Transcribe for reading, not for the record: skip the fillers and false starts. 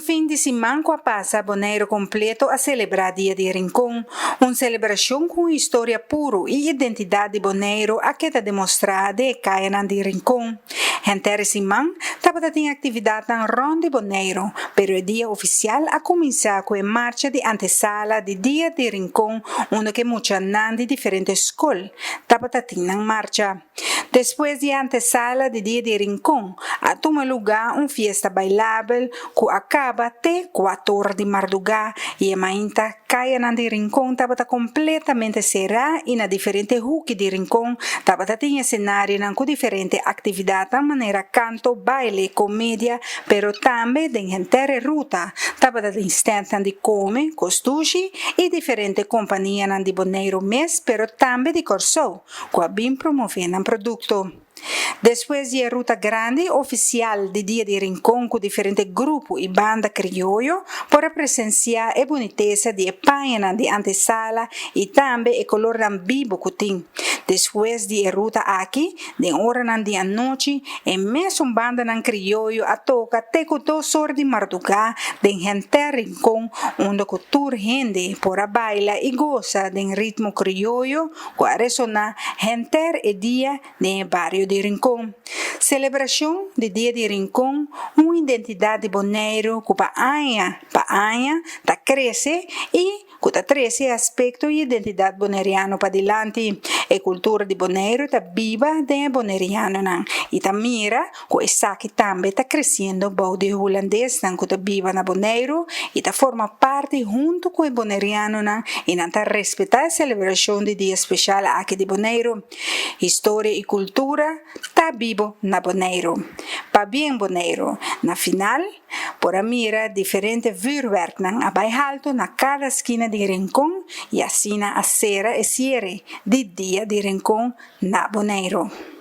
fin de semana passa Bonaire completo a celebrar Dia de Rincón, uma celebração com história pura e identidade de Bonaire a que está demonstrada de Caianan de Rincón. Entre semana, também tem atividade na Ronda de Bonaire, pero o dia oficial a começar com a marcha de antesala de Dia de Rincón, onde que muitas nan de diferentes escolas também tem na marcha. Depois de antesala de Dia de Rincón, a toma lugar uma festa bailável que acaba até 4 de madrugada e a mainta Caianan de Rincón estava completamente cerrada e na diferente ruas de Rincón estava tinha cenário com diferentes atividades de maneira canto, baile, comédia, pero também de inteira ruta estava instante de come, costuche e diferentes companhias de Bonaire mês, pero também de Corsou, que bem promovendo produto. Depois de ruta grande oficial de Dia de Rincón com diferentes grupos e banda criollo para presenciar a boniteza de Espanha de antesala e também o color vivo que tem. Depois de ruta aqui, de hora de a noite, e mesmo banda criollo a toca até com 2 horas de madrugada de gente Rincón, onde cultura gente por a baila e goza de ritmo criollo que a ressonar gente e dia de barrio de Rincón. Celebração de Dia de Rincón, uma identidade Bonaire que para año está cresce e que está cresce aspecto e identidade boneriano para diante. A cultura de Bonaire está viva de boneriano e está mira que essa que também está crescendo o de holandês que está viva na Bonaire e está forma parte junto com o boneriano e está respeitar a celebração de dia especial aqui de Bonaire. História e cultura está vivo na Bonaire. Para bem Bonaire, na final, por a mira diferente vuurwerk a alto na cada esquina de Rincón e assim a cera e cierre de Dia de Rincón na Bonaire.